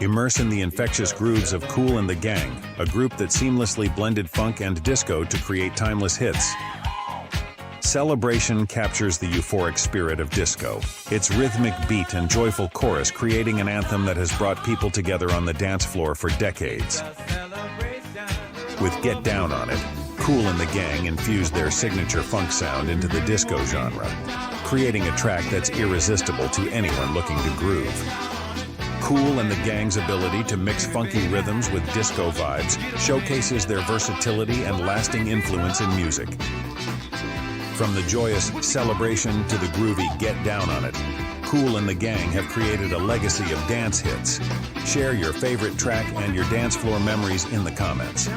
Immerse in the infectious grooves of Kool and the Gang, a group that seamlessly blended funk and disco to create timeless hits. Celebration captures the euphoric spirit of disco, its rhythmic beat and joyful chorus creating an anthem that has brought people together on the dance floor for decades. With Get Down on It, Kool and the Gang infused their signature funk sound into the disco genre, creating a track that's irresistible to anyone looking to groove. Kool and the Gang's ability to mix funky rhythms with disco vibes showcases their versatility and lasting influence in music. From the joyous Celebration to the groovy Get Down on It, Kool and the Gang have created a legacy of dance hits. Share your favorite track and your dance floor memories in the comments.